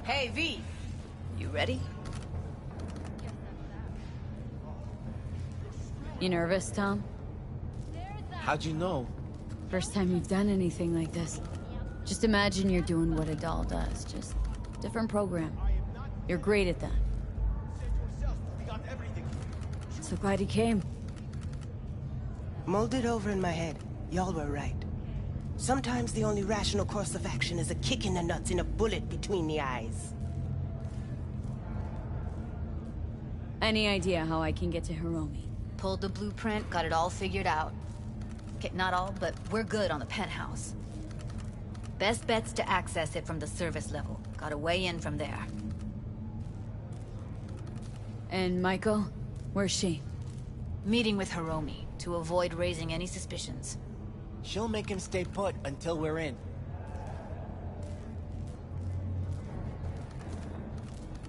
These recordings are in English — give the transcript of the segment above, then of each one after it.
Hey, V. You ready? You nervous, Tom? How'd you know? First time you've done anything like this. Just imagine you're doing what a doll does, just different program. You're great at that. So glad he came. Mulled it over in my head. Y'all were right. Sometimes the only rational course of action is a kick in the nuts and a bullet between the eyes. Any idea how I can get to Hiromi? Pulled the blueprint, got it all figured out. Okay, not all, but we're good on the penthouse. Best bet's to access it from the service level. Got a way in from there. And Michael? Where's she? Meeting with Hiromi, to avoid raising any suspicions. She'll make him stay put until we're in.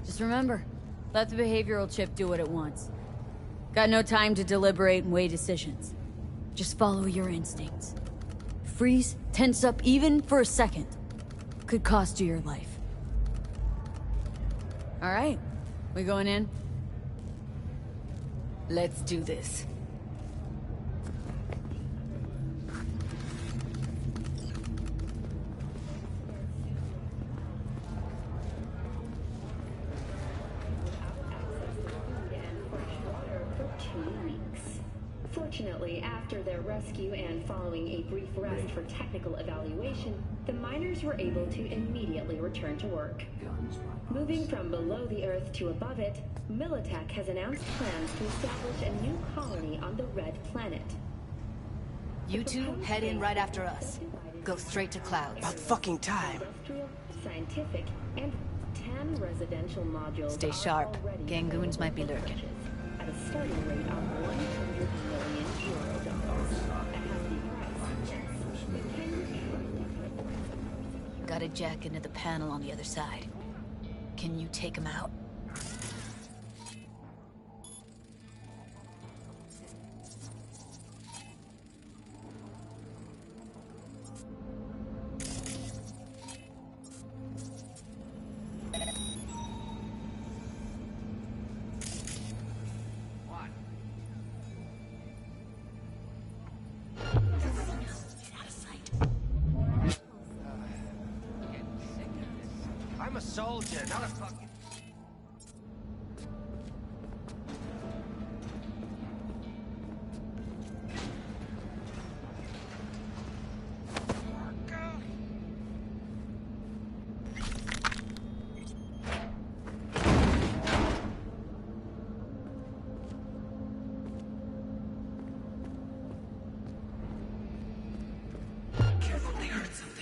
Just remember, let the behavioral chip do what it wants. Got no time to deliberate and weigh decisions. Just follow your instincts. Freeze, tense up even for a second. Could cost you your life. All right, we going in? Let's do this. Fortunately, after their rescue and following a brief rest for technical evaluation, the miners were able to immediately return to work. Moving from below the Earth to above it, Militech has announced plans to establish a new colony on the Red Planet. You two head in right after us. Go straight to Clouds. About fucking time. Industrial, scientific, and 10 residential modules. Stay sharp. Gangoons might be lurking. At a starting rate of 100 million euro dollars. A hefty price. Got a jack into the panel on the other side. Can you take him out? I'm a soldier, not a fucking... Careful, they heard something.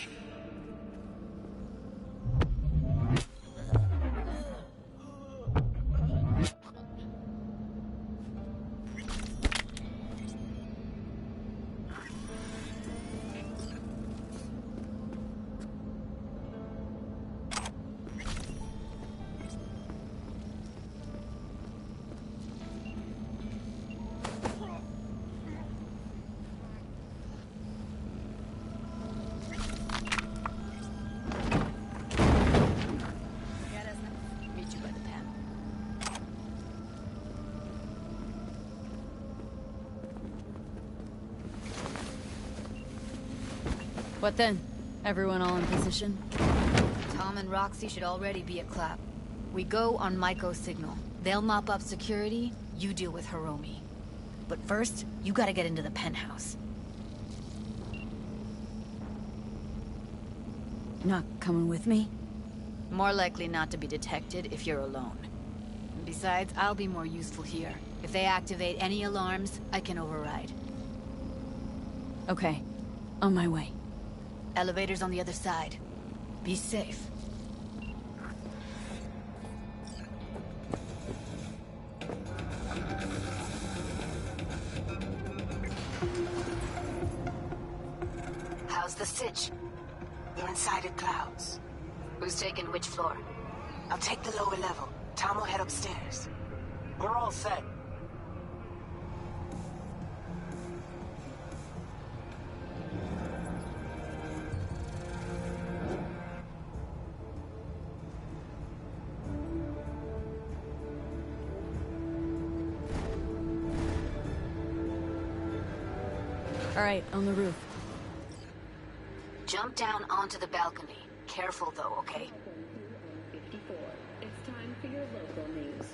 Meet you by the panel. What then? Everyone all in position? Tom and Roxy should already be at Clap. We go on Maiko's signal. They'll mop up security, you deal with Hiromi. But first, you gotta get into the penthouse. Not coming with me? More likely not to be detected if you're alone. And besides, I'll be more useful here. If they activate any alarms, I can override. Okay, on my way. Elevator's on the other side. Be safe. How's the sitch? We're inside at Clouds. Who's taking which floor? I'll take the lower level. Tom will head upstairs. We're all set. Alright, on the roof. Jump down onto the balcony. Careful though, okay? 54. It's time for your local news.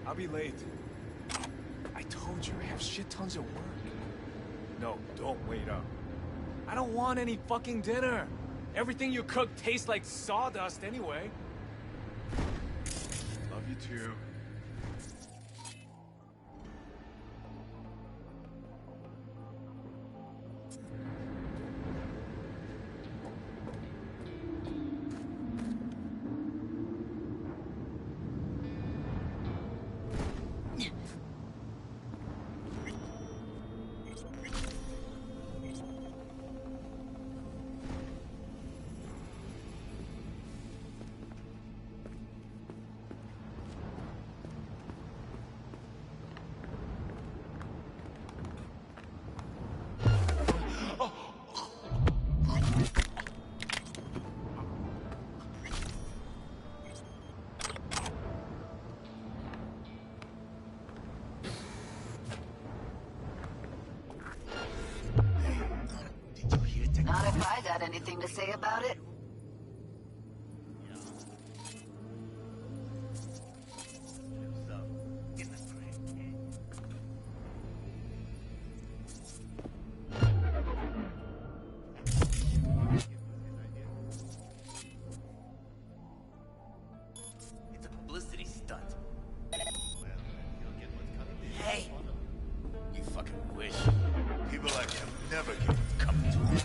I'll be late. I told you, I have shit tons of work. No, don't wait up. I don't want any fucking dinner. Everything you cook tastes like sawdust anyway. Love you too. Not if I got anything to say about it. It's a publicity stunt. Hey! You fucking wish. People like him never get what's coming to them.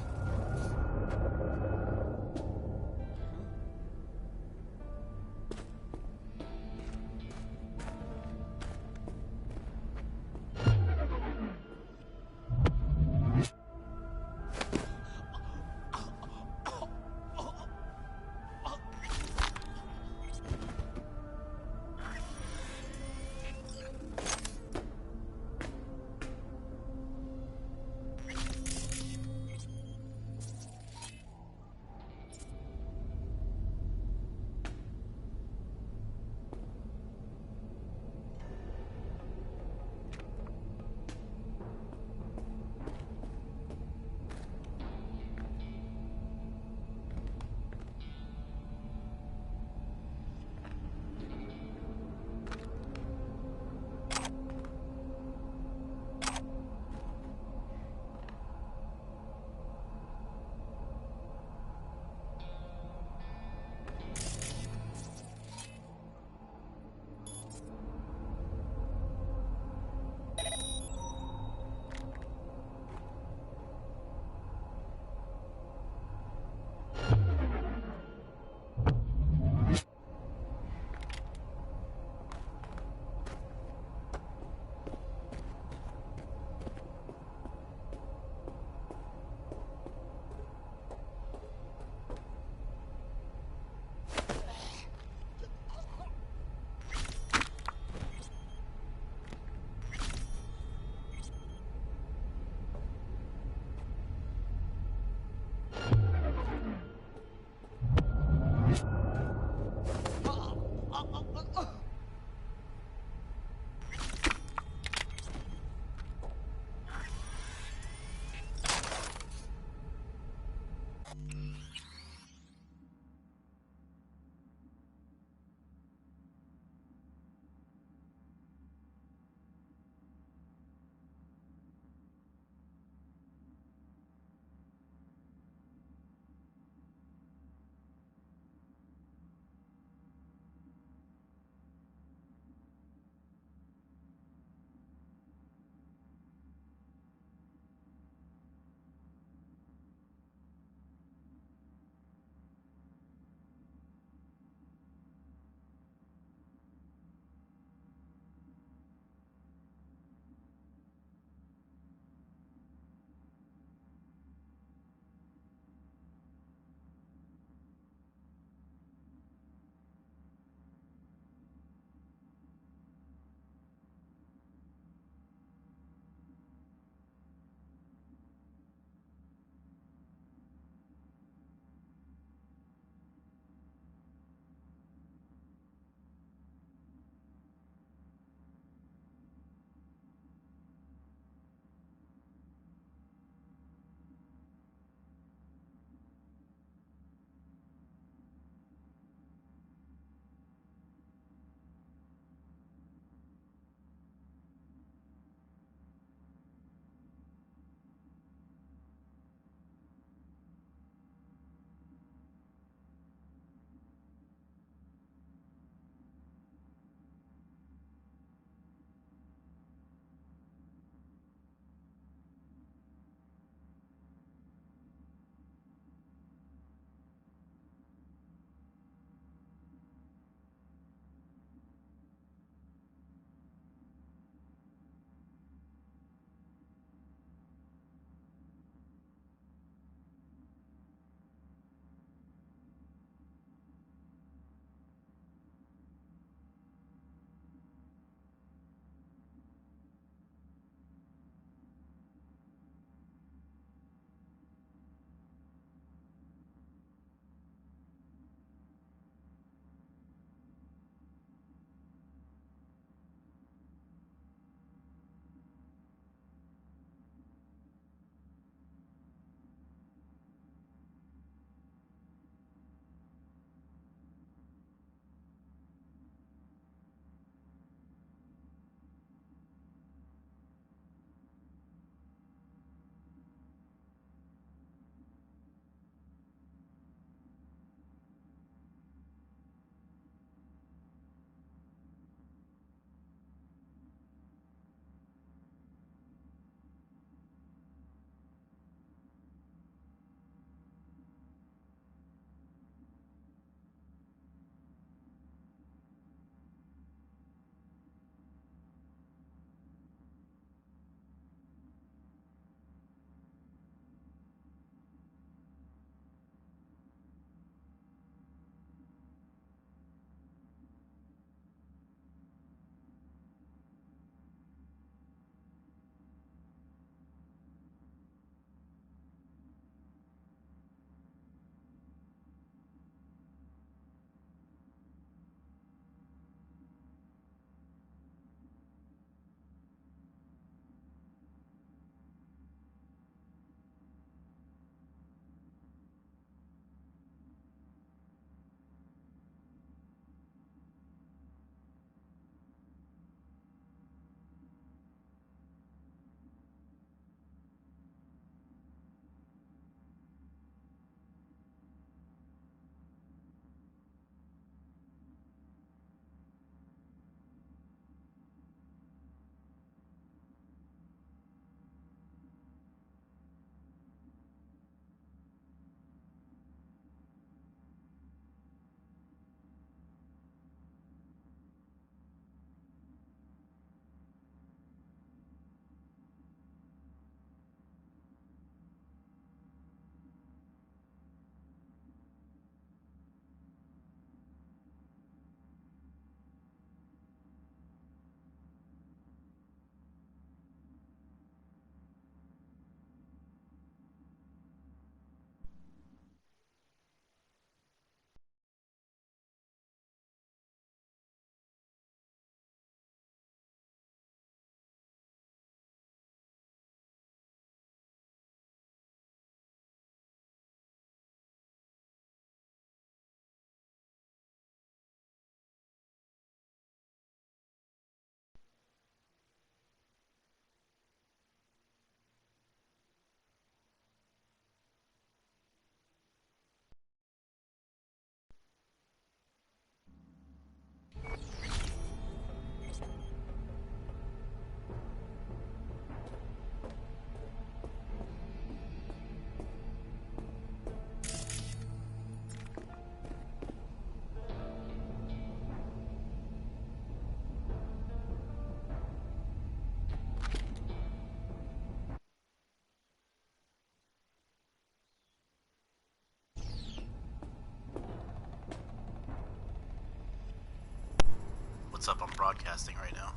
what's up. I'm broadcasting right now.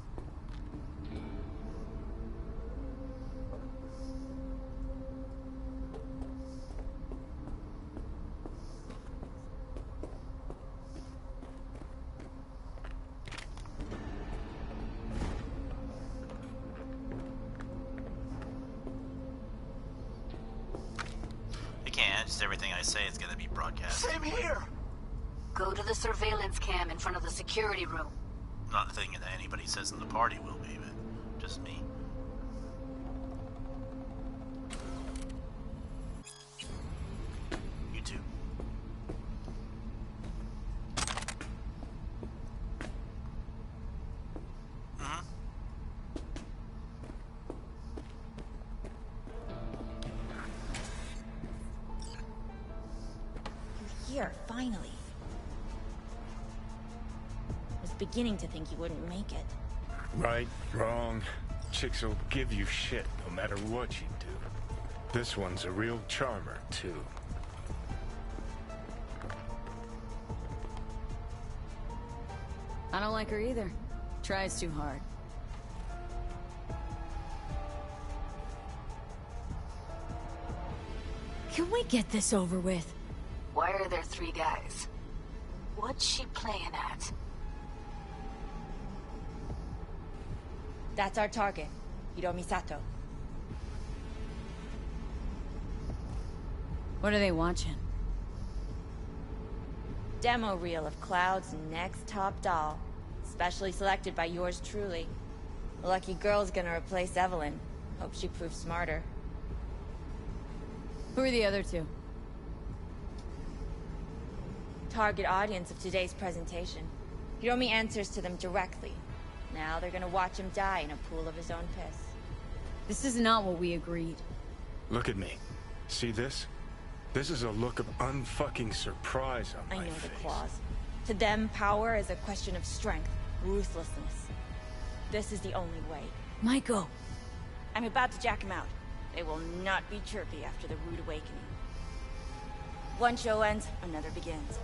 Just everything I say is gonna be broadcast. Same here! Go to the surveillance cam in front of the security room. Not thinking that anybody says in the party will be, but just me. You too. Here, finally. I was beginning to think you wouldn't make it. Right, wrong. Chicks will give you shit no matter what you do. This one's a real charmer, too. I don't like her either. Tries too hard. Can we get this over with? Why are there 3 guys? What's she playing at? That's our target, Hiromi Sato. What are they watching? Demo reel of Cloud's next top doll. Specially selected by yours truly. The lucky girl's gonna replace Evelyn. Hope she proves smarter. Who are the other 2? Target audience of today's presentation. Hiromi answers to them directly. Now they're gonna watch him die in a pool of his own piss. This is not what we agreed. Look at me. See this? This is a look of unfucking surprise on my face. I know the claws. To them, power is a question of strength, ruthlessness. This is the only way. Maiko! I'm about to jack him out. They will not be chirpy after the rude awakening. One show ends, another begins.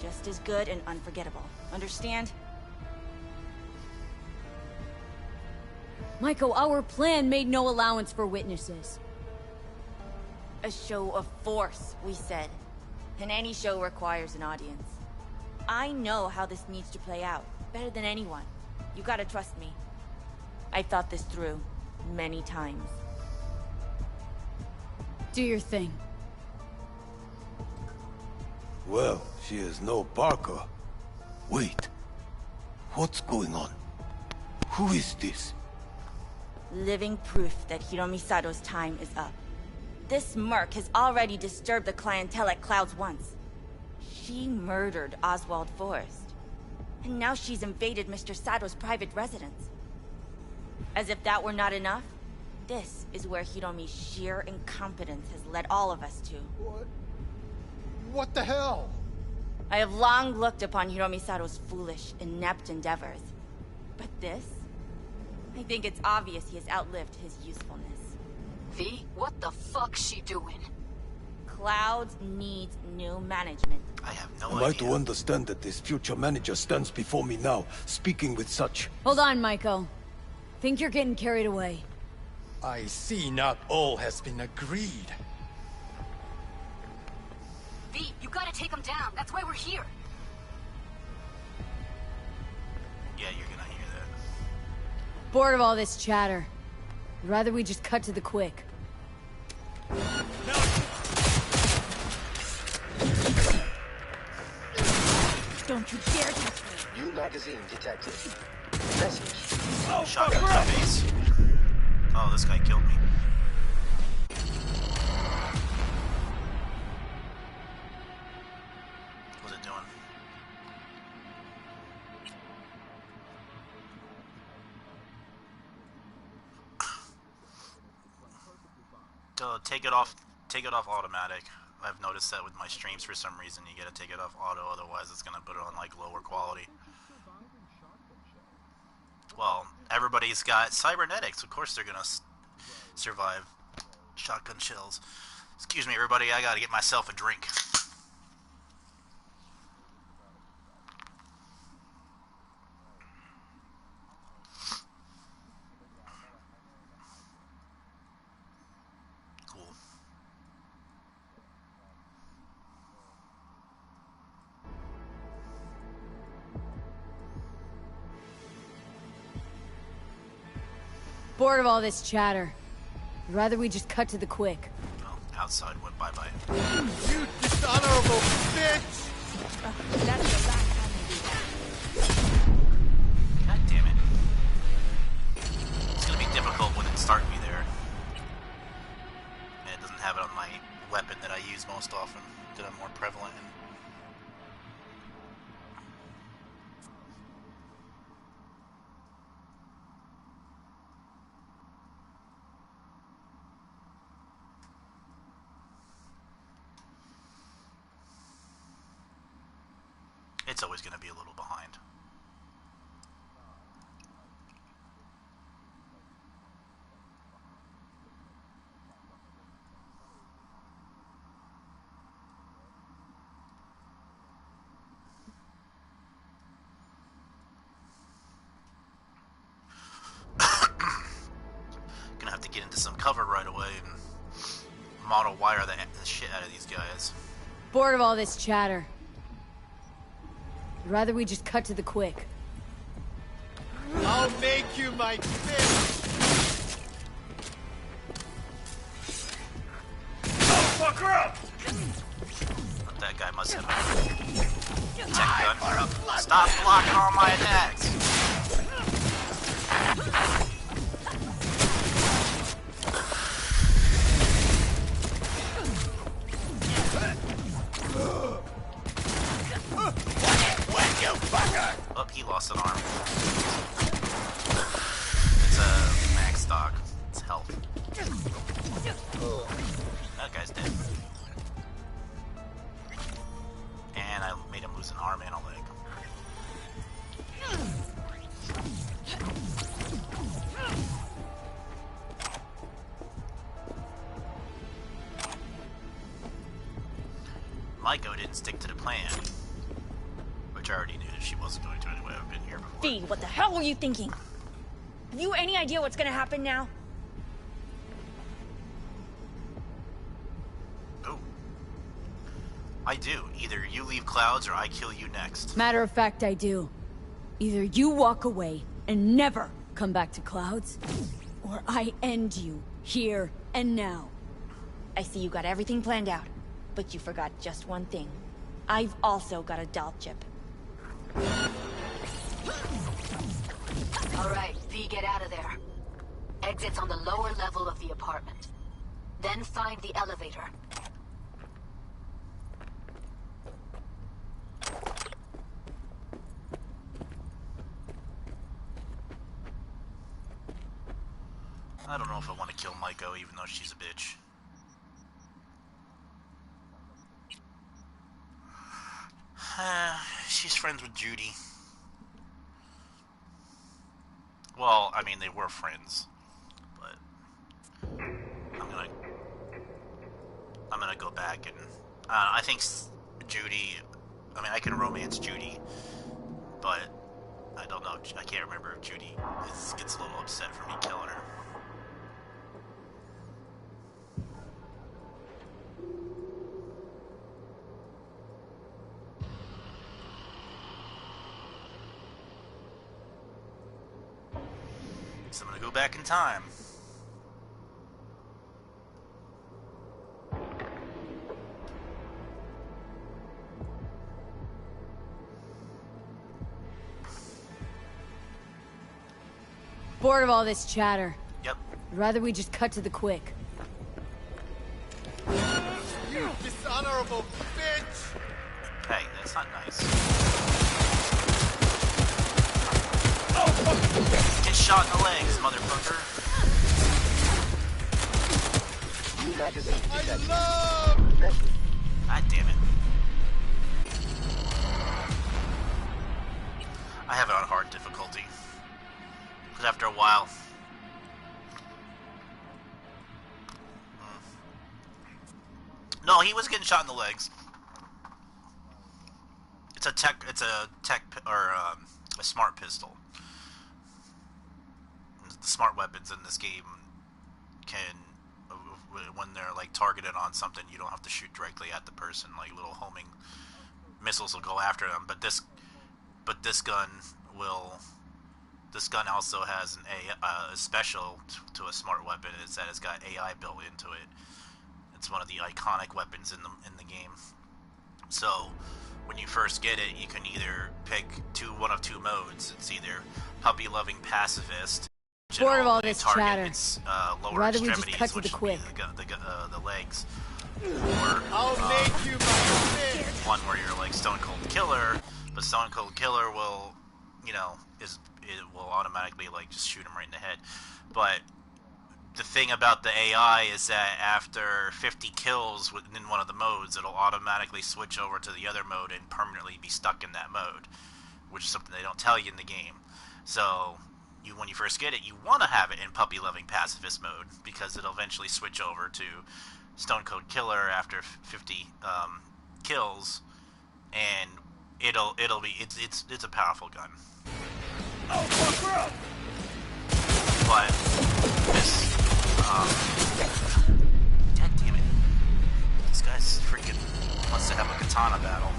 Just as good and unforgettable. Understand? Maiko, our plan made no allowance for witnesses. A show of force, we said. And any show requires an audience. I know how this needs to play out, better than anyone. You gotta trust me. I've thought this through, many times. Do your thing. Well, she is no Parker. Wait. What's going on? Who is this? Living proof that Hiromi Sato's time is up. This merc has already disturbed the clientele at Clouds once. She murdered Oswald Forrest. And now she's invaded Mr. Sato's private residence. As if that were not enough, this is where Hiromi's sheer incompetence has led all of us to. What the hell? I have long looked upon Hiromi Sato's foolish, inept endeavors. But this? I think it's obvious he has outlived his usefulness. V, what the fuck's she doing? Clouds needs new management. I have no Am idea. I to understand that this future manager stands before me now, speaking with such... Hold on, Maiko. Think you're getting carried away. I see not all has been agreed. V, you gotta take him down. That's why we're here. Yeah, you're gonna hear that. Bored of all this chatter. I'd rather we just cut to the quick. Don't you dare touch me! New magazine detected. Message. Oh, shotgun to the face. Oh, this guy killed me. What's it doing? Take it off automatic. I've noticed that with my streams for some reason you gotta take it off auto, otherwise it's gonna put it on like lower quality. Well, everybody's got cybernetics, of course they're gonna survive shotgun shells. Excuse me everybody, I gotta get myself a drink. Bored of all this chatter. I'd rather we just cut to the quick. Well, outside went bye-bye. You dishonorable bitch! That's the last time we do that. God damn it. It's gonna be difficult when it starts me there. And it doesn't have it on my weapon that I use most often, that I'm more prevalent in. It's always going to be a little behind. Gonna have to get into some cover right away and model wire the shit out of these guys. Bored of all this chatter. I'd rather we just cut to the quick. I'll make you my bitch! Oh, fuck her up! That guy must have a tech gun. Stop blocking all my attacks! Oh, he lost an arm. It's a max stock. It's health. That guy's dead. And I made him lose an arm and a leg. Maiko didn't stick to the plan. Which I already knew that she wasn't going to anyway. I've been here before. Fee, what the hell were you thinking? Have you any idea what's gonna happen now? Oh. I do. Either you leave Clouds or I kill you next. Matter of fact, I do. Either you walk away and never come back to Clouds, or I end you here and now. I see you got everything planned out, but you forgot just one thing. I've also got a doll chip. Alright, V, get out of there. Exit's on the lower level of the apartment. Then find the elevator. I don't know if I want to kill Maiko, even though she's a bitch. She's friends with Judy. Well, I mean, they were friends, but I'm gonna go back and I think Judy. I mean, I can romance Judy, but I don't know. I can't remember if Judy gets a little upset for me killing her. So I'm gonna go back in time. Bored of all this chatter. Yep. I'd rather we just cut to the quick. You dishonorable bitch! Hey, that's not nice. Oh, fuck! Get shot in the legs, motherfucker. Magazine detected. God damn it. I have it on hard difficulty. Because after a while... No, he was getting shot in the legs. It's a tech, or a smart pistol. The smart weapons in this game can, when they're like targeted on something, you don't have to shoot directly at the person. Like little homing missiles will go after them. But this gun will, this gun also has a special to a smart weapon. Is that it's got AI built into it. It's one of the iconic weapons in the game. So when you first get it, you can either pick one of two modes. It's either puppy-loving pacifist. Bored of all this chatter. Its lower Rather we extremities, just cut to which the quick. would be the legs. Or I'll make you my bitch. one where you're like Stone Cold Killer, but Stone Cold Killer will, it will automatically like just shoot him right in the head. But the thing about the AI is that after 50 kills within one of the modes, it'll automatically switch over to the other mode and permanently be stuck in that mode, which is something they don't tell you in the game. So when you first get it, you want to have it in puppy-loving pacifist mode because it'll eventually switch over to Stone Cold Killer after 50 kills, and it's a powerful gun. Oh, fuck her up! But this, God damn it, this guy's freaking wants to have a katana battle.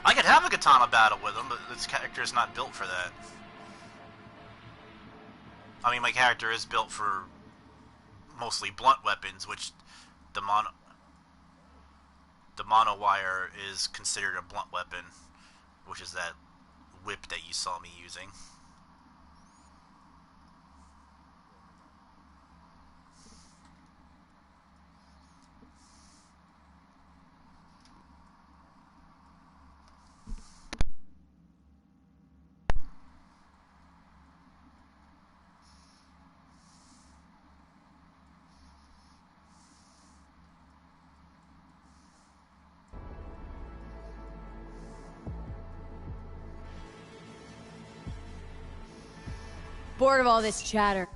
I could have a katana battle with him, but this character is not built for that. I mean, my character is built for mostly blunt weapons, which the monowire is considered a blunt weapon, which is that whip that you saw me using. Bored of all this chatter.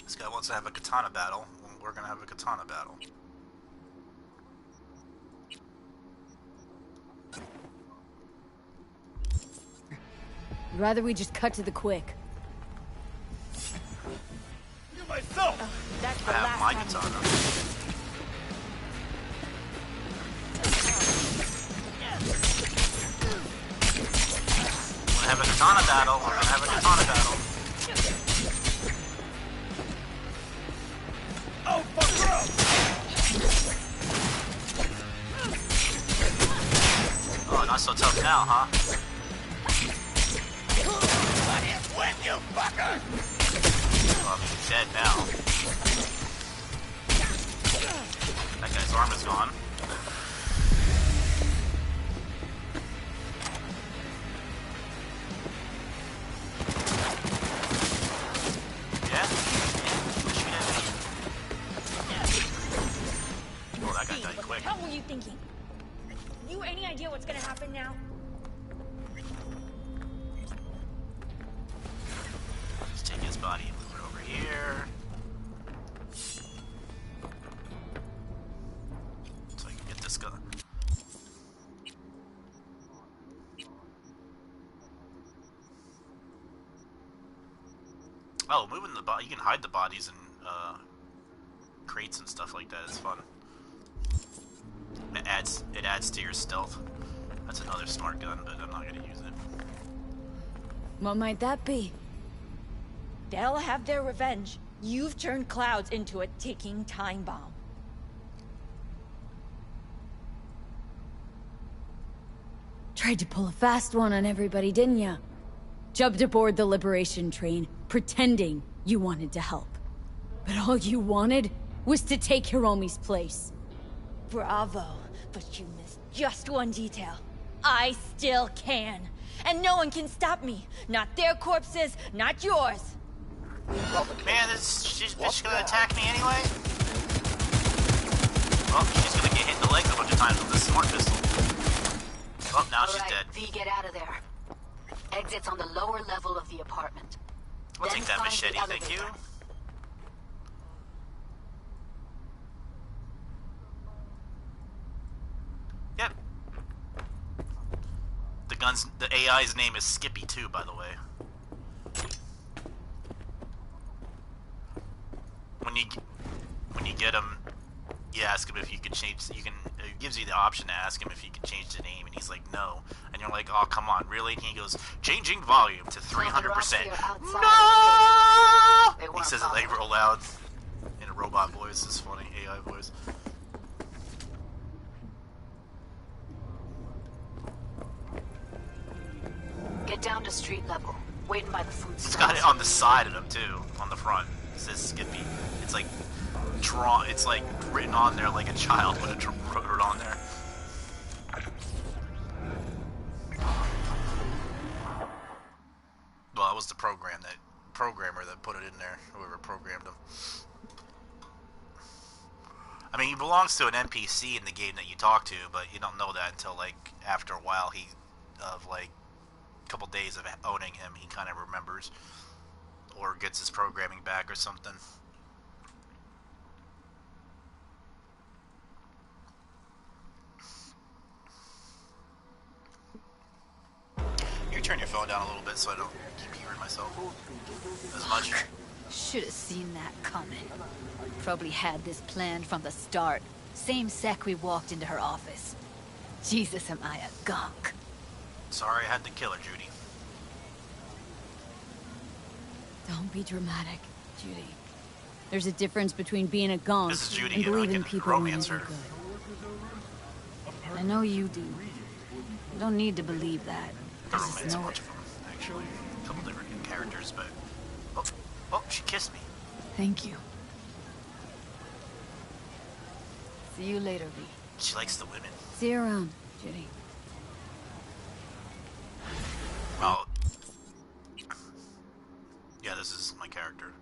This guy wants to have a katana battle. We're gonna have a katana battle. Rather we just cut to the quick. You myself! That's I the have last my time. katana. We're gonna have a katana battle. We're gonna have a katana battle. Oh, fuck her up! Oh, not so tough now, huh? When you fucker! Well, he's dead now. That guy's arm is gone. Yeah? Oh, that guy died quick. What were you thinking? You any idea what's gonna happen now? Just take his body and move it over here. So I can get this gun. Oh, moving the body, you can hide the bodies in crates and stuff like that. It's fun. It adds to your stealth. That's another smart gun, but I'm not gonna use it. What might that be? They'll have their revenge. You've turned Clouds into a ticking time bomb. Tried to pull a fast one on everybody, didn't ya? Jumped aboard the Liberation train, pretending you wanted to help. But all you wanted was to take Hiromi's place. Bravo, but you missed just one detail. I still can. And no one can stop me. Not their corpses, not yours. Man, she's gonna attack me anyway? Well, she's gonna get hit in the leg a bunch of times with this smart pistol. Oh, now she's dead. V, get out of there. Exit's on the lower level of the apartment. I'll Then take that find machete, the thank you. elevator. Yep. The AI's name is Skippy too, by the way. When you get him, you ask him if you can change. It gives you the option to ask him if you can change the name, and he's like, no. And you're like, oh, come on, really? And he goes, changing volume to 300%. No! He says it like real loud in a robot voice. It's funny, AI voice. Get down to street level. Waiting by the food It's got it on the side of them too, on the front. It says Skippy. It's like drawn. It's like written on there like a child would have wrote it on there. Well, it was the programmer that put it in there. Whoever programmed him. I mean, he belongs to an NPC in the game that you talk to, but you don't know that until like after a while. Like a couple days of owning him, he kind of remembers or gets his programming back or something. You turn your phone down a little bit so I don't keep hearing myself as much. Should have seen that coming. Probably had this planned from the start. Same sec we walked into her office. Jesus, am I a gunk. Sorry I had to kill her, Judy. Don't be dramatic, Judy. There's a difference between being a gonk This is Judy, and and I believing can people romance are never her. good. I know you do. You don't need to believe that. I Just romance a know bunch it. of them, actually. A couple different characters, but... Oh, she kissed me. Thank you. See you later, V. She likes the women. See you around, Judy. Well... Yeah, this is my character.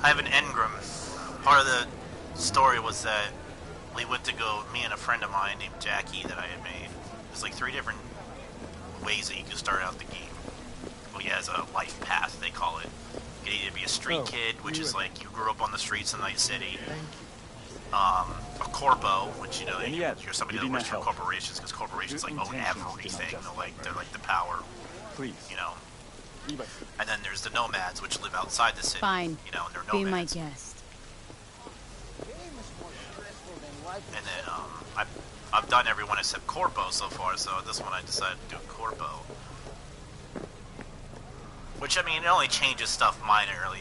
I have an engram. Part of the story was that we went to go, me and a friend of mine named Jackie that I had made. There's like 3 different ways that you can start out the game. Well, yeah, as a life path, they call it. You can either be a street kid, which is like you grew up on the streets in Night City. A corpo, which, you know, you're somebody that works for corporations, because corporations like own everything. They're like the power, you know. And then there's the nomads, which live outside the city. Fine. You know, and they're Be nomads. my guest. And then I've done everyone except corpo so far, so this one I decided to do corpo. Which, I mean, it only changes stuff minorly.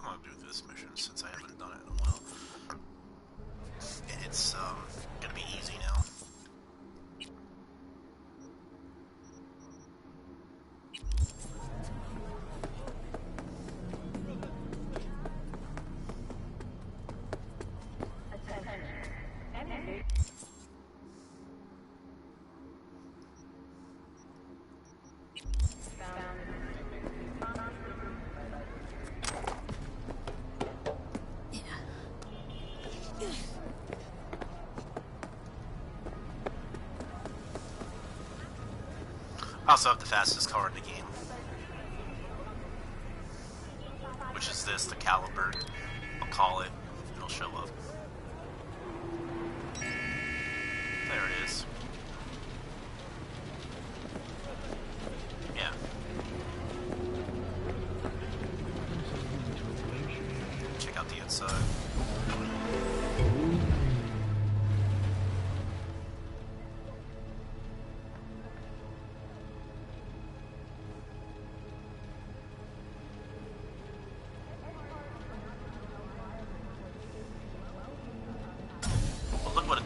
I'll do this mission since I haven't done it in a while. It's gonna be easy now. I also have the fastest car in the game, which is this, the Caliber. I'll call it, it'll show up. There it is. Yeah. Check out the inside.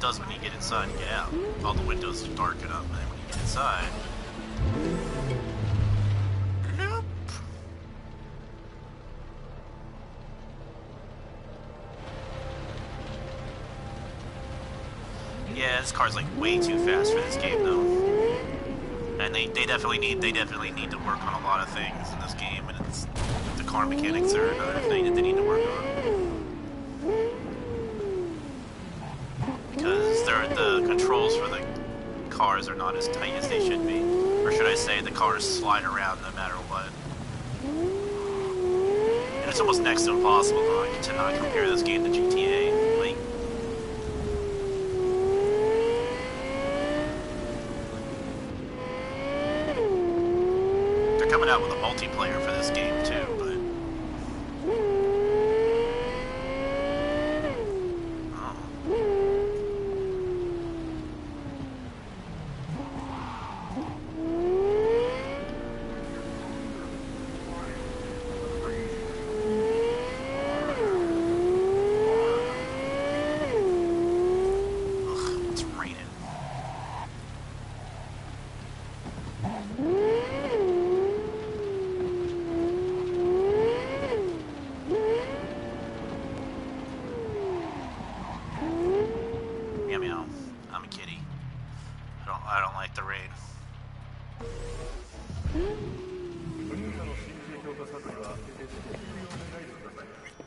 does when you get inside and get out. All the windows darken up, and then when you get inside... Nope. Yeah, this car's like way too fast for this game, though. And they definitely need to work on a lot of things in this game, and it's the car mechanics are another thing that they need to work on. Because the controls for the cars are not as tight as they should be. Or should I say, the cars slide around no matter what. And it's almost next to impossible to not compare this game to GTA. Like, they're coming out with a multiplayer for this game too, but...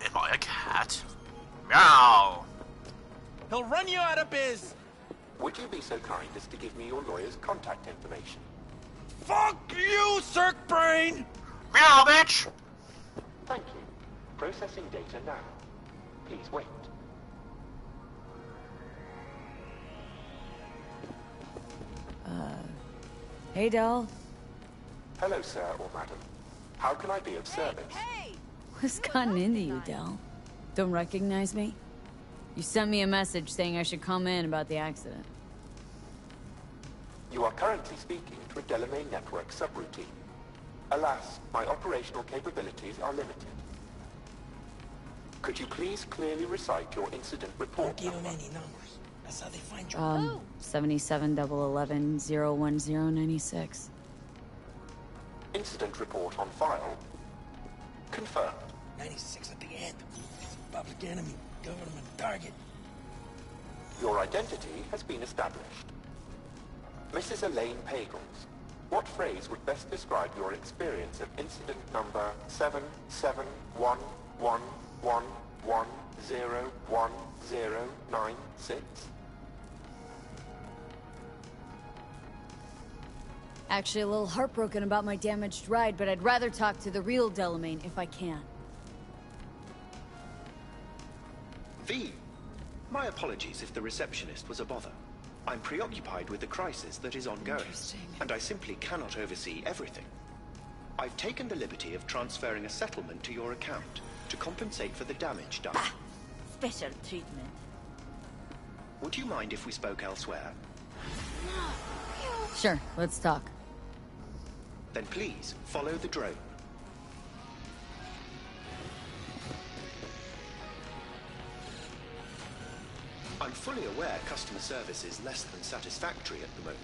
Am I a cat? Meow! He'll run you out of biz! Would you be so kind as to give me your lawyer's contact information? Fuck you, Cirque Brain! Meow, bitch! Thank you. Processing data now. Please wait. Hey, Del. Hello, sir or madam. How can I be of service? Hey! What's gotten into you, Del? Don't recognize me? You sent me a message saying I should come in about the accident. You are currently speaking to a Delamain Network subroutine. Alas, my operational capabilities are limited. Could you please clearly recite your incident report Don't give number? him any numbers. That's how they find you. 7711101096. Incident report on file. Confirmed. 96 at the end. It's a public enemy. Government target. Your identity has been established. Mrs. Elaine Pagels, what phrase would best describe your experience of incident number 771111101096? Actually, a little heartbroken about my damaged ride, but I'd rather talk to the real Delamain if I can. V. My apologies if the receptionist was a bother. I'm preoccupied with the crisis that is ongoing, and I simply cannot oversee everything. I've taken the liberty of transferring a settlement to your account to compensate for the damage done. Special treatment. Would you mind if we spoke elsewhere? Sure, let's talk. Then please, follow the drone. I'm fully aware customer service is less than satisfactory at the moment.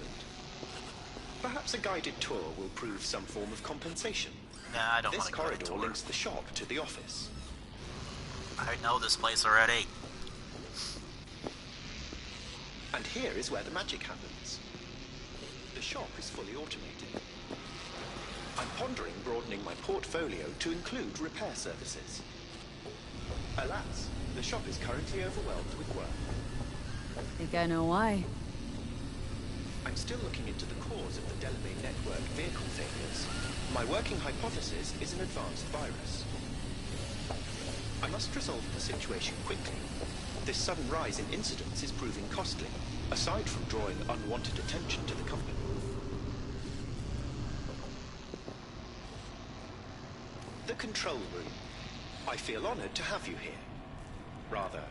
Perhaps a guided tour will prove some form of compensation. Nah, I don't want This to go to corridor tour. links the shop to the office. I know this place already. And here is where the magic happens. The shop is fully automated. I'm pondering broadening my portfolio to include repair services. Alas, the shop is currently overwhelmed with work. I think I know why. I'm still looking into the cause of the Delamain Network vehicle failures. My working hypothesis is an advanced virus. I must resolve the situation quickly. This sudden rise in incidents is proving costly, aside from drawing unwanted attention to the company. The control room. I feel honored to have you here. Rather,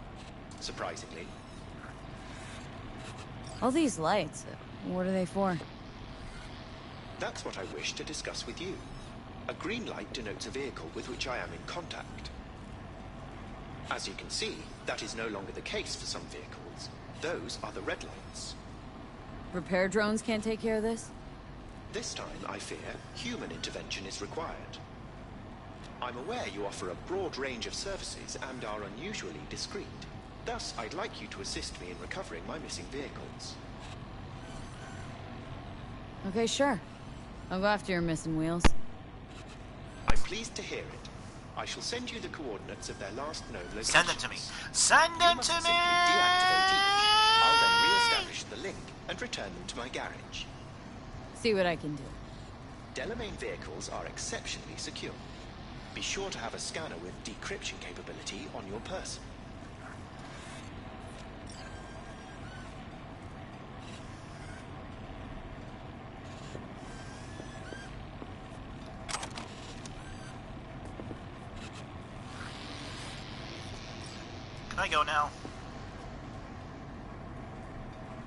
surprisingly. All these lights, what are they for? That's what I wish to discuss with you. A green light denotes a vehicle with which I am in contact. As you can see, that is no longer the case for some vehicles. Those are the red lights. Repair drones can't take care of this? This time, I fear, human intervention is required. I'm aware you offer a broad range of services and are unusually discreet. Thus, I'd like you to assist me in recovering my missing vehicles. Okay, sure. I'll go after your missing wheels. I'm pleased to hear it. I shall send you the coordinates of their last known locations. Send them to me. Send them to me! Deactivate each. I'll then re-establish the link and return them to my garage. See what I can do. Delamain vehicles are exceptionally secure. Be sure to have a scanner with decryption capability on your person. Can I go now?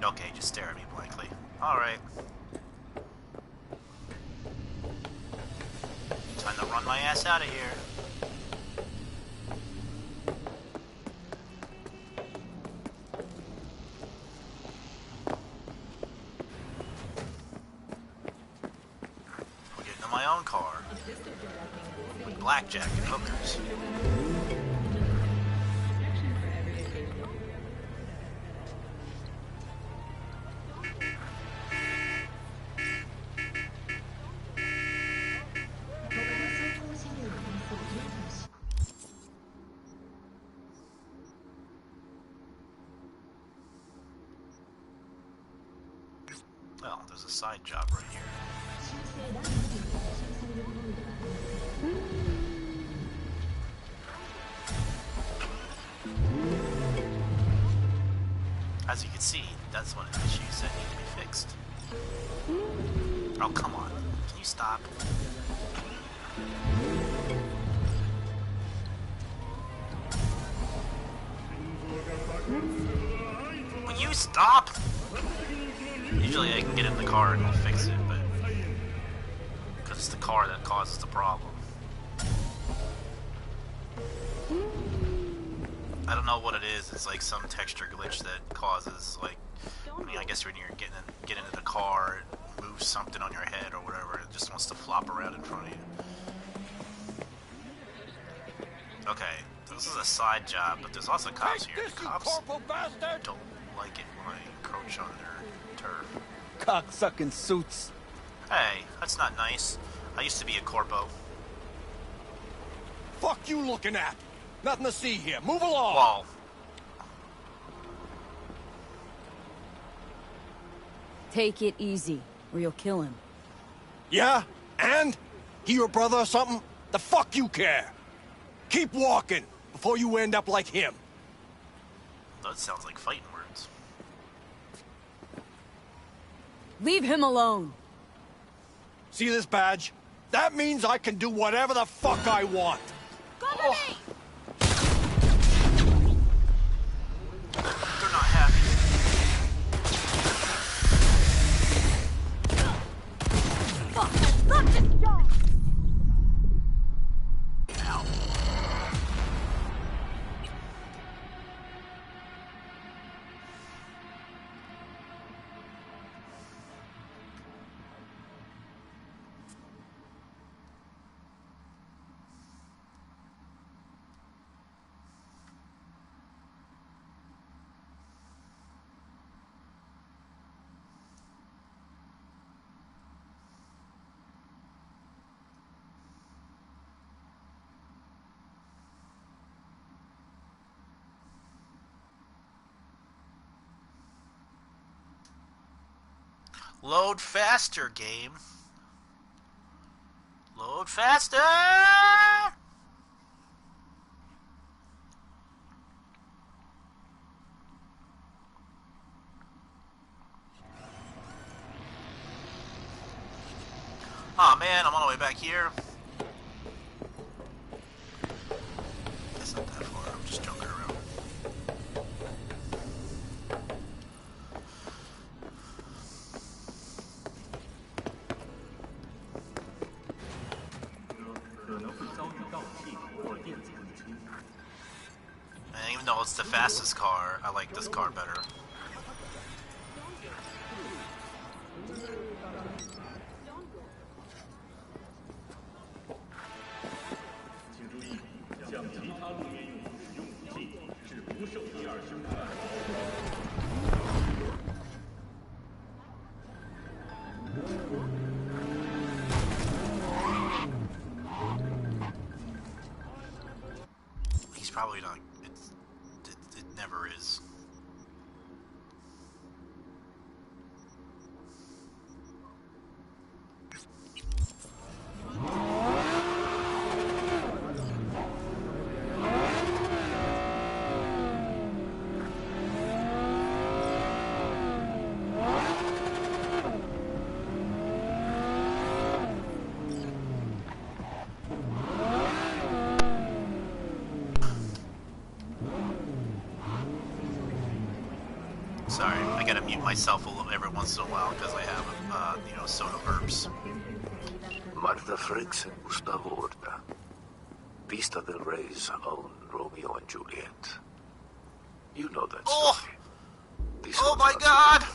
Okay, just stare at me blankly. Alright. Time to run my ass out of here. I'll get into my own car. With blackjack and hookers. Well, there's a side job right here. As you can see, that's one of the issues that need to be fixed. Oh, come on. Can you stop? Will you stop? Usually I can get in the car and it'll fix it, but because it's the car that causes the problem. I don't know what it is. It's like some texture glitch that causes, like, I mean, I guess when you're get into the car, it moves something on your head or whatever. It just wants to flop around in front of you. Okay, this is a side job, but there's also cops here. The cops don't like it when I encroach on their turf. Cocksucking suits. Hey, that's not nice. I used to be a corpo. Fuck you looking at? Nothing to see here. Move along. Whoa. Take it easy, or you'll kill him. Yeah? And? He your brother or something? The fuck you care? Keep walking before you end up like him. That sounds like fighting words. Leave him alone. See this badge? That means I can do whatever the fuck I want. Cover me! They're not happy. Fuck! Look this job! Ow. Load faster, game. Load faster! Aw, man, I'm on the way back here. That's not that far, I'm just joking around. And even though it's the fastest car, I like this car better. probably not. It never is. Sorry, I gotta mute myself a little every once in a while because I have, you know, soda burps. Martha Frakes and Gustavo Horta. Vista del Rey's own Romeo and Juliet. You know that story. Oh my God!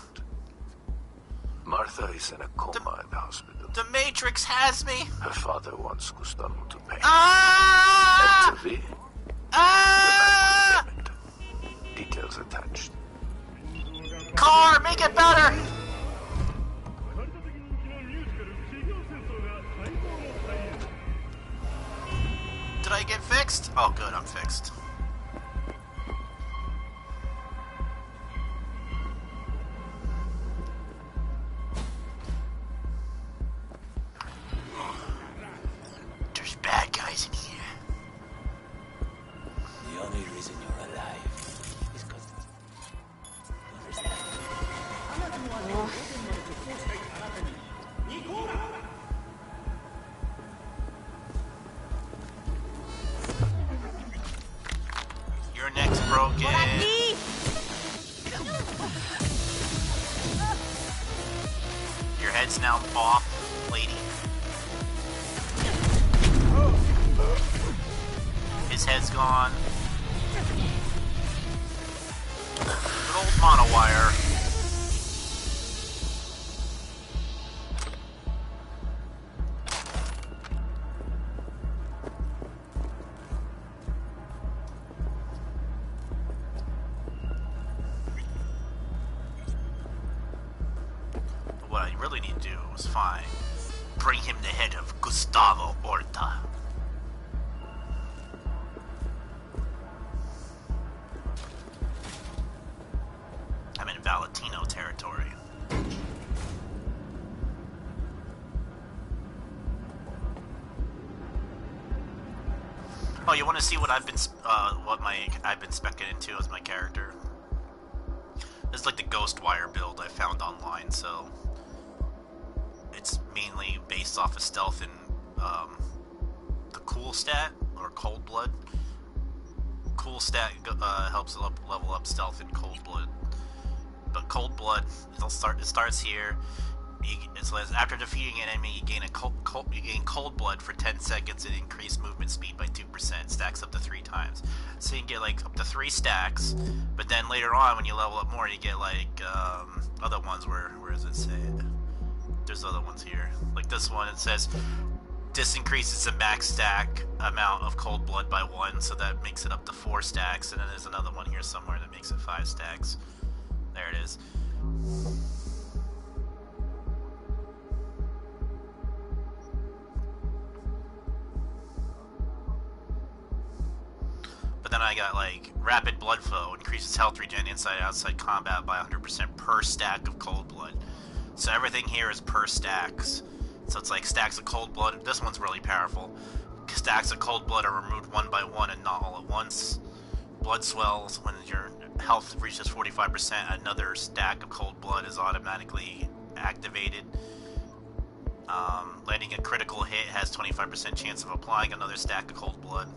Martha is in a coma in the hospital. The Matrix has me! Her father wants Gustavo to pay. Ah! And to be Ah! details attached. Car, make it better! Did I get fixed? Oh good, I'm fixed. There's bad guys in here. The only reason you're alive is because Your neck's broken. Your head's now off, lady. His head's gone. Good old monowire. What I really need to do is bring him the head of Gustavo Horta. I'm in Valentino territory. Oh, you want to see what I've been spec'ing into as my character? This is like the Ghostwire build I found online, so it's mainly based off of stealth and the cool stat or cold blood. Cool stat helps level up stealth and cold blood, but cold blood it starts here. It says after defeating an enemy, you gain cold blood for 10 seconds and increase movement speed by 2%. Stacks up to 3 times, so you can get like up to 3 stacks. But then later on, when you level up more, you get like other ones. Where does it say it? There's other ones here. Like this one, it says this increases the max stack amount of cold blood by 1, so that makes it up to 4 stacks. And then there's another one here somewhere that makes it 5 stacks. There it is. But then I got like rapid blood flow, increases health regen inside and outside combat by 100% per stack of cold blood. So everything here is per stacks. So it's like stacks of cold blood. This one's really powerful. Stacks of cold blood are removed one by one and not all at once. Blood swells when your health reaches 45%. Another stack of cold blood is automatically activated. Landing a critical hit has 25% chance of applying another stack of cold blood.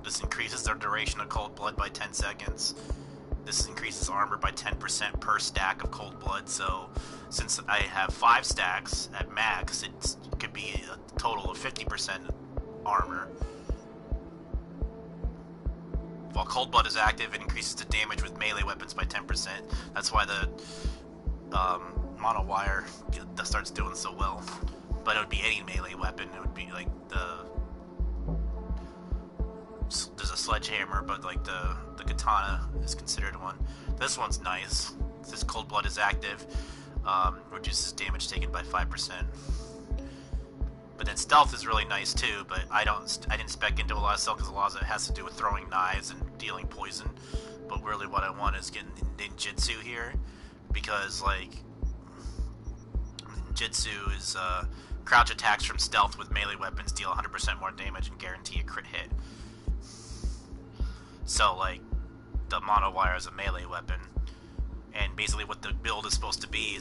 This increases the duration of cold blood by 10 seconds. This increases armor by 10% per stack of cold blood. So since I have 5 stacks at max, it could be a total of 50% armor. While cold blood is active, it increases the damage with melee weapons by 10%. That's why the monowire that starts doing so well. But it would be any melee weapon. It would be like there's a sledgehammer, but like the katana is considered one. This one's nice. This cold blood is active, reduces damage taken by 5%. But But then stealth is really nice too, but I didn't spec into a lot of stealth because a lot of it has to do with throwing knives and dealing poison. But really what I want is getting ninjutsu here, because like ninjutsu is crouch attacks from stealth with melee weapons deal 100% more damage and guarantee a crit hit. So like the monowire is a melee weapon, and basically what the build is supposed to be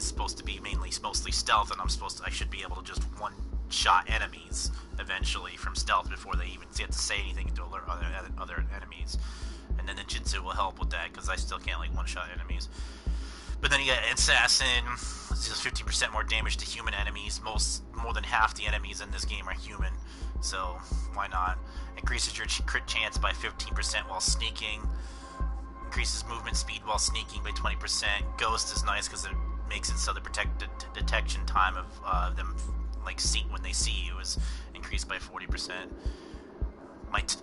mostly stealth, and I should be able to just one-shot enemies eventually from stealth before they even get to say anything to other enemies. And then the ninjutsu will help with that, because I still can't like one-shot enemies. But then you got assassin, it's just 15% more damage to human enemies. More than half the enemies in this game are human, so why not? Increases your crit chance by 15% while sneaking. Increases movement speed while sneaking by 20%. Ghost is nice because it makes it so the detection time of them like when they see you is increased by 40%.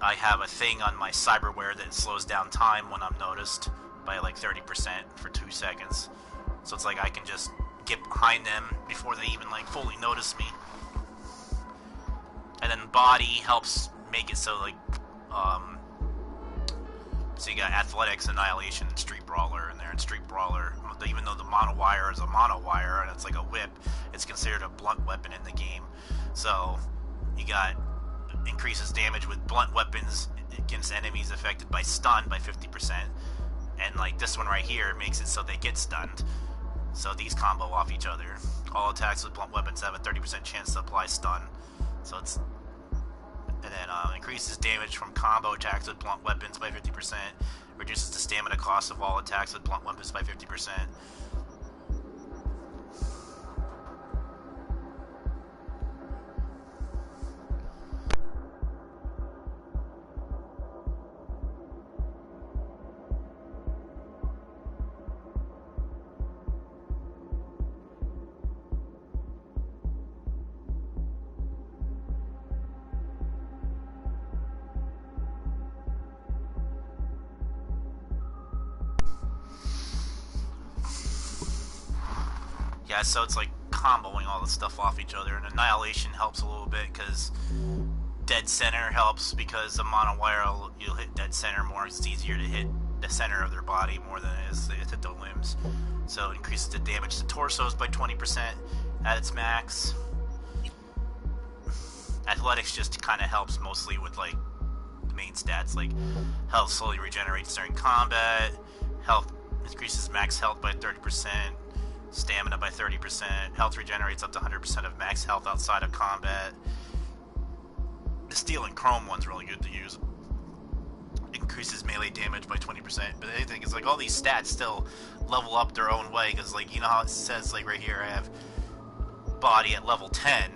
I have a thing on my cyberware that slows down time when I'm noticed by like 30% for 2 seconds. So it's like I can just get behind them before they even like fully notice me. And then body helps make it so like so you got athletics, annihilation, and street brawler in there. And street brawler, even though the monowire is a monowire and it's like a whip, it's considered a blunt weapon in the game. So you got increases damage with blunt weapons against enemies affected by stun by 50%. And like this one right here makes it so they get stunned. So these combo off each other. All attacks with blunt weapons have a 30% chance to apply stun. So it's... And then increases damage from combo attacks with blunt weapons by 50%. Reduces the stamina cost of all attacks with blunt weapons by 50%. Yeah, so it's like comboing all the stuff off each other, and annihilation helps a little bit because dead center helps, because the monowire you'll hit dead center more. It's easier to hit the center of their body more than it is to hit the limbs. So it increases the damage to torsos by 20% at its max. Athletics just kind of helps mostly with like the main stats, like health slowly regenerates during combat, health increases max health by 30%. Stamina by 30%. Health regenerates up to 100% of max health outside of combat. The steel and chrome one's really good to use. Increases melee damage by 20%. But the thing is, like, all these stats still level up their own way, because, like, you know how it says, like, right here, I have body at level 10.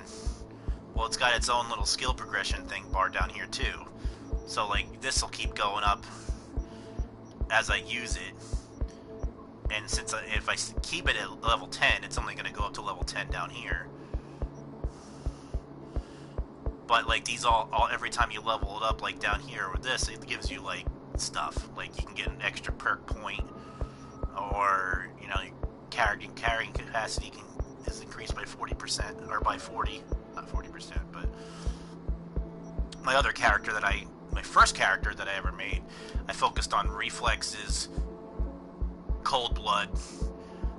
Well, it's got its own little skill progression thing bar down here, too. So, like, this will keep going up as I use it. And since if I keep it at level 10, it's only going to go up to level 10 down here. But like these all every time you level it up, like down here with this, it gives you like stuff. Like you can get an extra perk point, or you know, carrying capacity is increased by 40% or by 40, not 40%, but my other character my first character that I ever made, I focused on reflexes. Cold blood.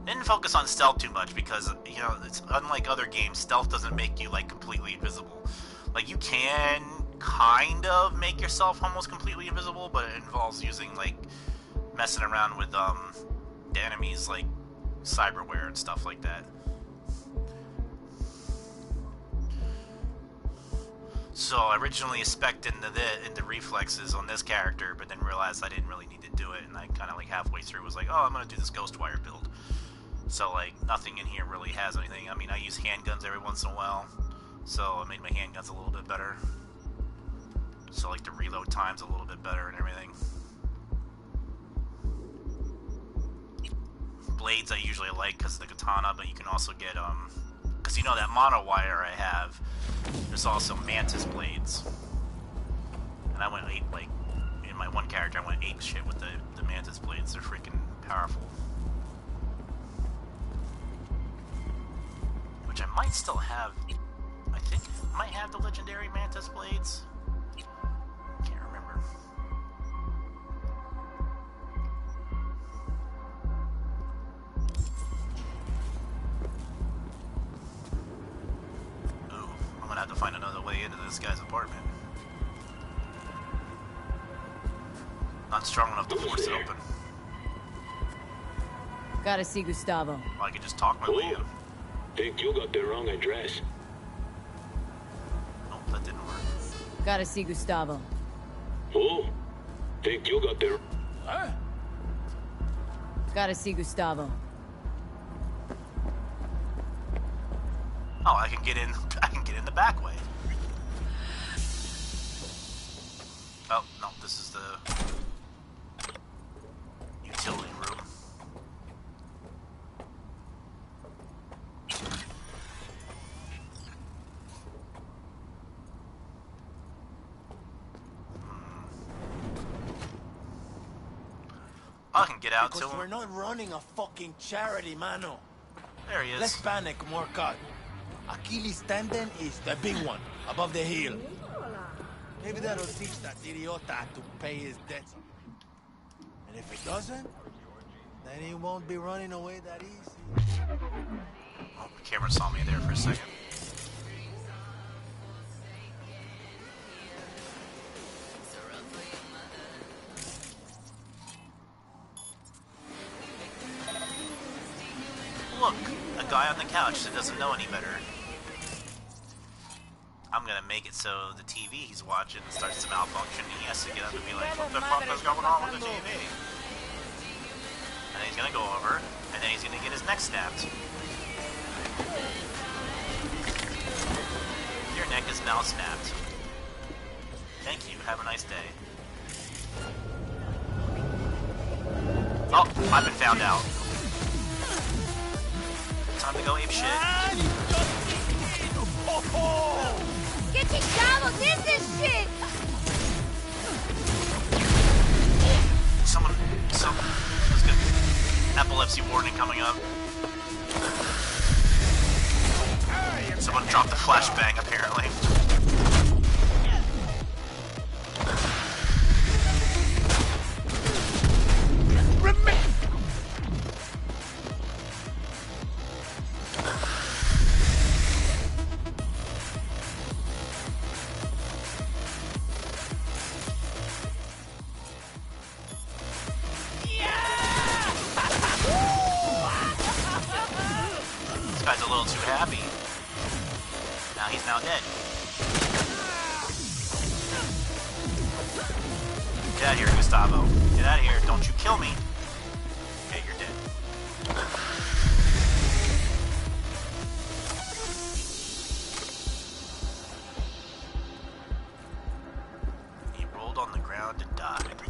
Didn't focus on stealth too much because, you know, it's unlike other games, stealth doesn't make you like completely invisible. Like you can kind of make yourself almost completely invisible, but it involves using like messing around with the enemies like cyberware and stuff like that. So I originally spec'd into reflexes on this character, but then realized I didn't really need to do it, and I kind of like halfway through was like, oh, I'm gonna do this Ghostwire build. So like nothing in here really has anything. I mean, I use handguns every once in a while, so I made my handguns a little bit better. So like the reload time's a little bit better and everything. Blades I usually like because of the katana, but you can also get because you know that monowire I have, there's also mantis blades. And I went like, in my one character, I went ape shit with the mantis blades. They're freaking powerful. Which I might still have, I think might have the legendary Mantis blades. Can't remember. Ooh, I'm gonna have to find another way into this guy's apartment. Not strong enough to force it open. Gotta see Gustavo. I could just talk my way in. Think you got the wrong address. Nope, that didn't work. Gotta see Gustavo. Who? Think you got the... Huh? Gotta see Gustavo. Oh, I can get in the back way. Oh, no, this is the utility room. I can get out Because till we're not running a fucking charity, mano. there he is. Let's panic, more cut. Achilles tendon is the big one, above the heel. Maybe that'll teach that idiota to pay his debts. And if it doesn't, then he won't be running away that easy. Oh, the camera saw me there for a second. Look, a guy on the couch that doesn't know any better. I'm gonna make it so the TV he's watching starts to malfunction. He has to get up and be like, what the fuck is going on with the TV? And then he's gonna go over, and then he's gonna get his neck snapped. Your neck is now snapped. Thank you, have a nice day. Oh, I've been found out. Time to go ape shit. Get your gobble, this is shit! Someone, let's get epilepsy warning coming up. Someone dropped the flashbang, apparently. Guy's a little too happy. Now he's now dead. Get out of here, Gustavo. Get out of here. Don't you kill me. Okay, you're dead. He rolled on the ground and died.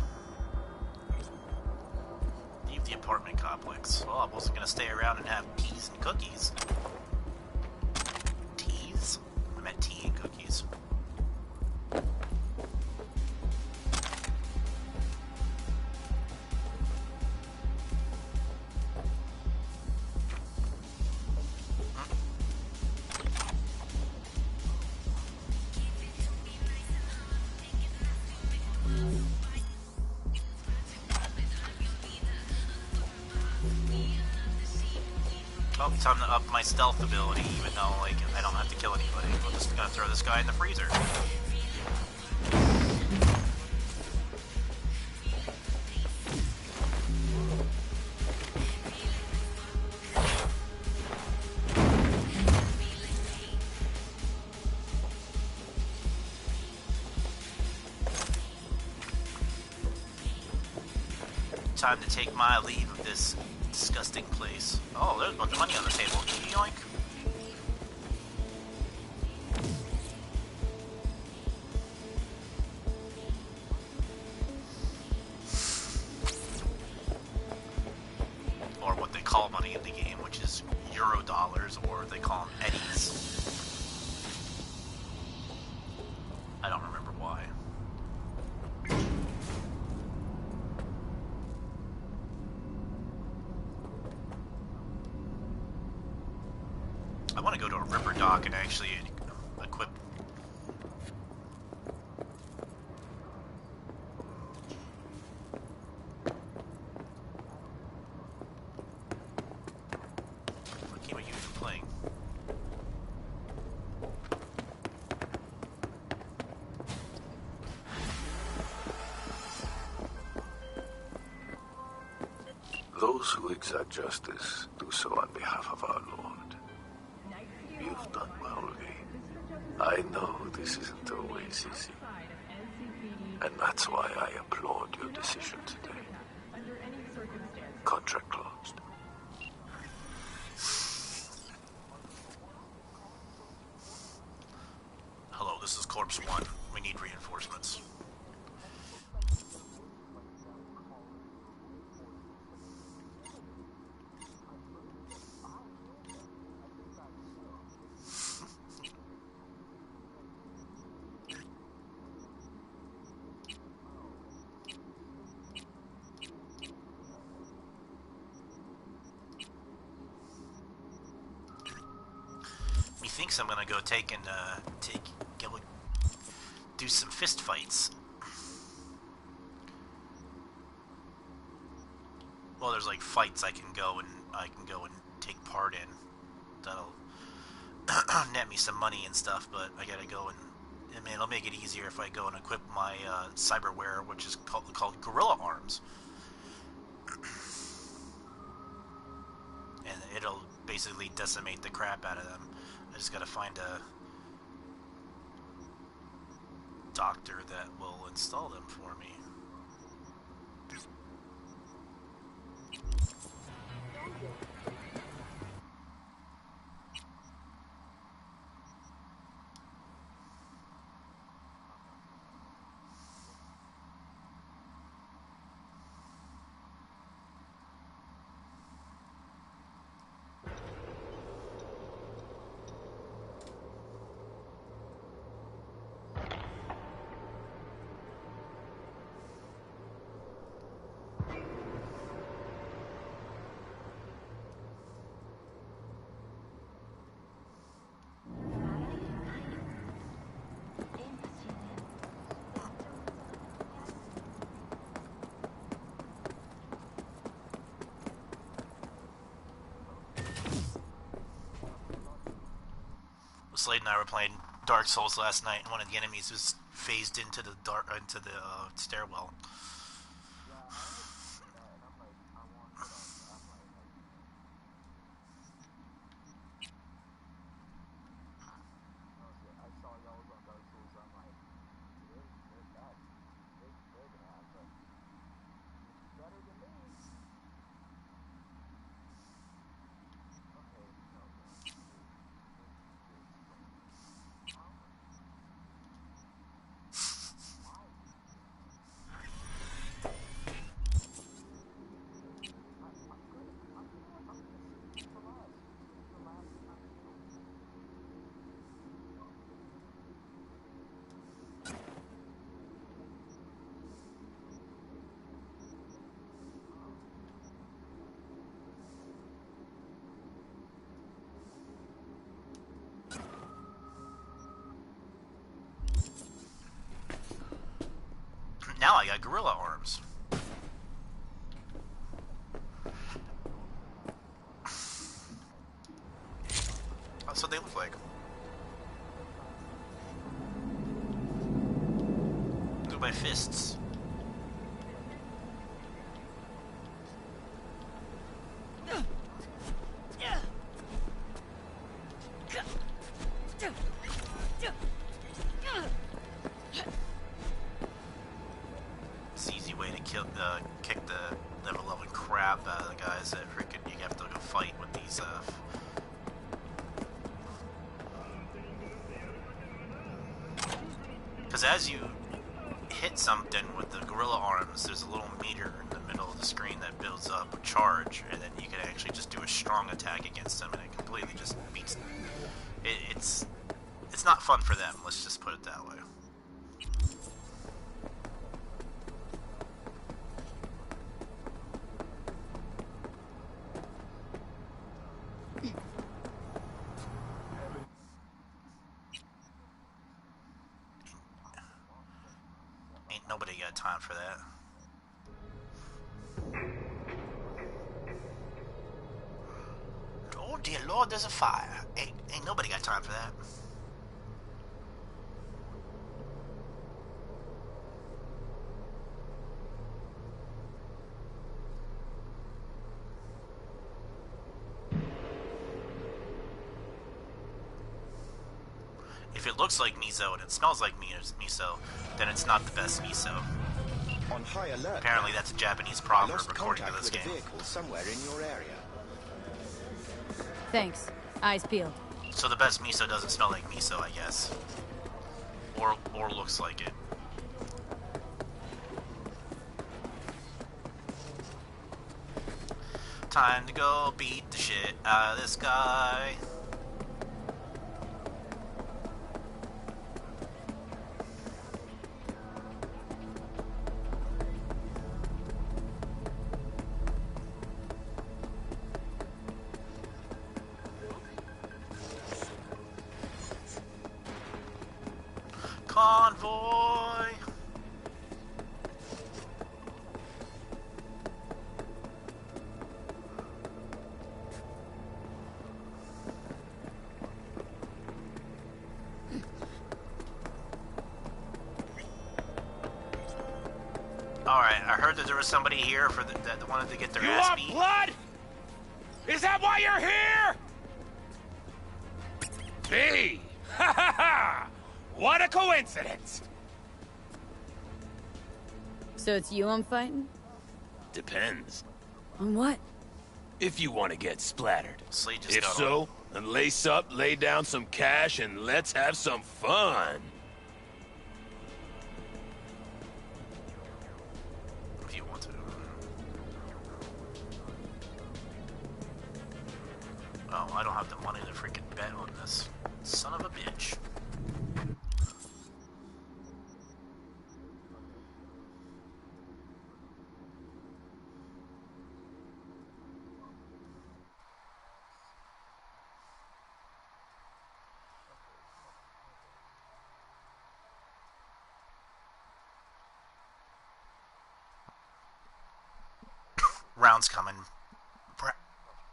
Leave the apartment complex. Well, I wasn't gonna stay around and have teas and cookies. Teas? I meant tea and cookies. Oh, time to up my stealth ability, even though, like, I don't have to kill anybody. I'm just gonna throw this guy in the freezer. Time to take my leave of this disgusting place. Oh, there's a bunch of money on the table. Yoink. Or what they call money in the game, which is Euro dollars, or they call them eddies. I don't remember why. I want to go to a ripper dock and actually equip those who exact justice do so on behalf of our Lord. You've done well, Lee. I know this isn't always easy. And that's why I applaud your decision today. Contract closed. Hello, this is Corpse 1. We need reinforcements. Methinks I'm gonna go do some fist fights. Well, there's like fights I can go and take part in. That'll net me some money and stuff, but I gotta go and I mean, it'll make it easier if I go and equip my cyberware, which is called Gorilla Arms. And it'll basically decimate the crap out of them. I just gotta find a doctor that will install them for me. Slade and I were playing Dark Souls last night, and one of the enemies was phased into the stairwell. Now I got gorilla arms. That's what they look like. Look at my fists. Kick the level 11 crap out of the guys that freaking you have to go fight with these because as you hit something with the gorilla arms, there's a little meter in the middle of the screen that builds up a charge, and then you can actually just do a strong attack against them, and it completely just beats them. It's not fun for them, let's just put it that way. Nobody got time for that. Oh dear Lord, there's a fire. Ain't nobody got time for that. If it looks like miso and it smells like miso, then it's not the best miso. On high alert. Apparently that's a Japanese proverb lost according to contact this with game. a vehicle somewhere in your area. Thanks. Eyes peeled. So the best miso doesn't smell like miso, I guess. Or looks like it. Time to go beat the shit out of this guy. Convoy! Alright, I heard that there was somebody here for that wanted to get their ass beat. You want blood? Is that why you're here? Me! Ha ha ha! What a coincidence! So it's you I'm fighting? Depends. On what? If you want to get splattered. Slade just If got so, on. then lace up, lay down some cash, and let's have some fun. If you want to. Oh, I don't have the money to freaking bet on this. Son of a bitch. Rounds coming.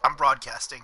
I'm broadcasting.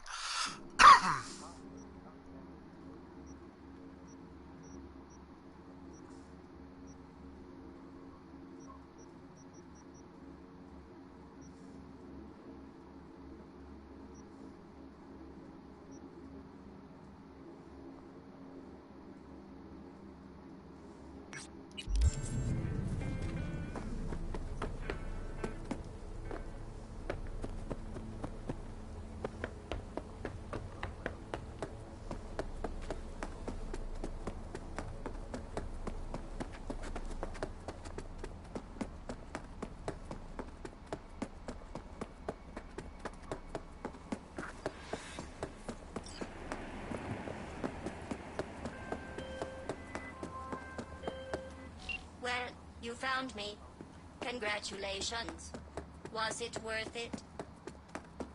Well, you found me. Congratulations. Was it worth it?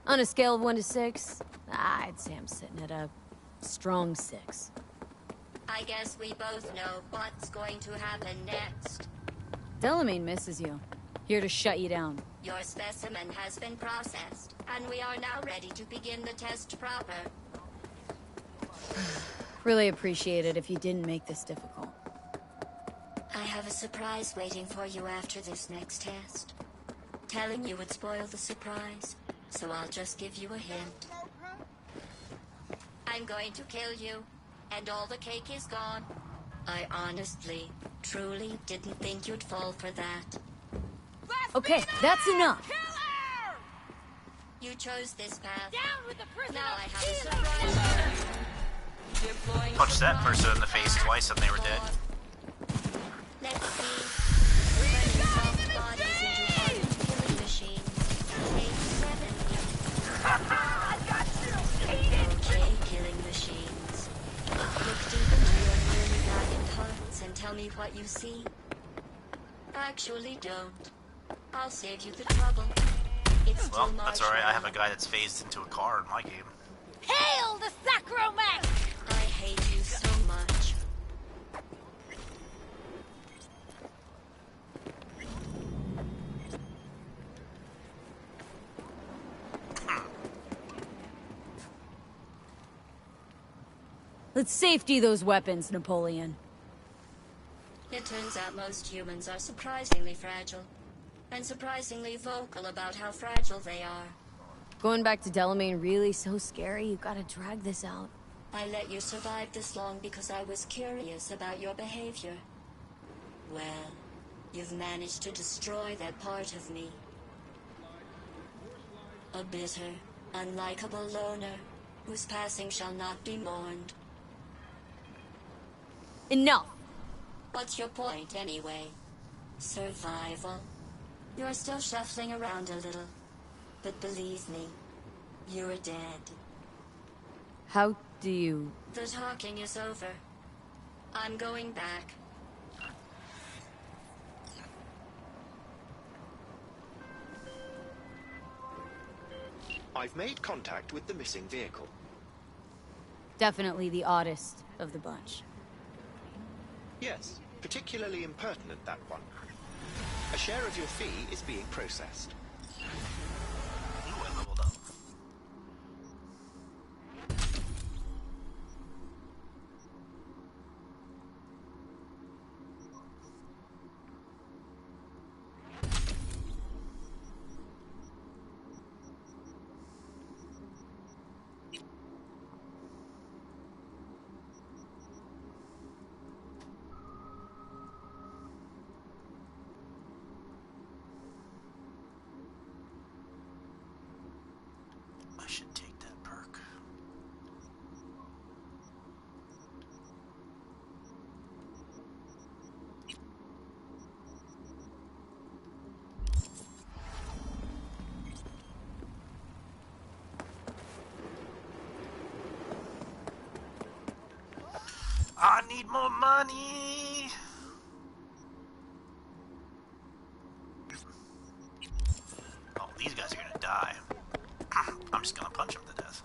On a scale of 1 to 6, I'd say I'm sitting at a strong 6. I guess we both know what's going to happen next. Delamain misses you. Here to shut you down. Your specimen has been processed, and we are now ready to begin the test proper. Really appreciate it if you didn't make this difficult. I have a surprise waiting for you after this next test. Telling you would spoil the surprise, so I'll just give you a hint. I'm going to kill you, and all the cake is gone. I honestly, truly didn't think you'd fall for that. Okay, that's enough. You chose this path. Down with the prisoner. Now I have a surprise. Deploying Punched that surprise person in the face twice and they were dead. Let's see. Turning soft bodies into hardened killing machines. Take 7. I got you! Eat it! Okay, killing machines. Look deep into your nearly blackened hearts and tell me what you see. Actually, don't. I'll save you the trouble. It's Well, still that's alright. I have a marshmallow. guy that's phased into a car in my game. Hail the Sacromax! I hate you so much. Let's safety those weapons, Napoleon. It turns out most humans are surprisingly fragile. And surprisingly vocal about how fragile they are. Going back to Delamain really so scary? You gotta drag this out. I let you survive this long because I was curious about your behavior. Well, you've managed to destroy that part of me. A bitter, unlikable loner, whose passing shall not be mourned. Enough! What's your point, anyway? Survival? You're still shuffling around a little. But believe me, you're dead. How do you... The talking is over. I'm going back. I've made contact with the missing vehicle. Definitely the oddest of the bunch. Yes, particularly impertinent, that one. A share of your fee is being processed. Ooh, I leveled up. I should take that perk. I need more money. Oh, these guys are gonna die. I'm just gonna punch him to death.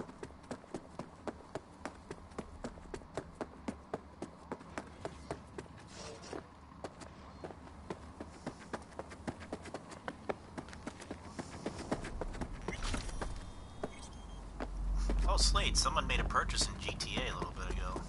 Oh, Slade, someone made a purchase in GTA a little bit ago.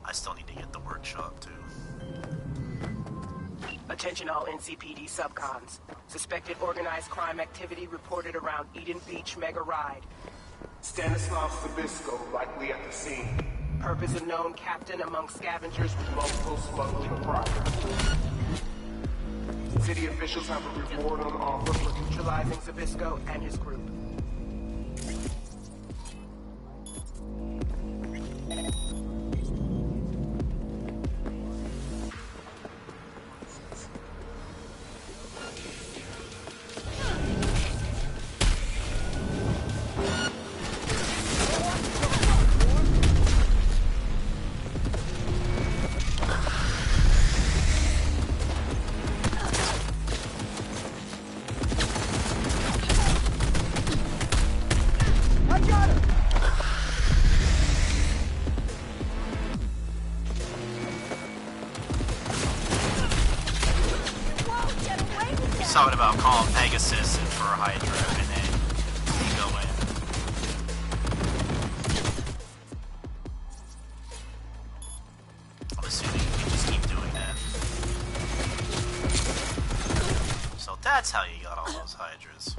I still need to get the workshop too. Attention all NCPD subcons. Suspected organized crime activity reported around Eden Beach Mega Ride. Stanislav Sabisco likely at the scene. Purpose unknown, captain among scavengers with multiple smuggling projects. City officials have a reward on offer for neutralizing Sabisco and his group. Talking about calling Pegasus in for a Hydra and then you go in. I'm assuming you can just keep doing that. So that's how you got all those Hydras.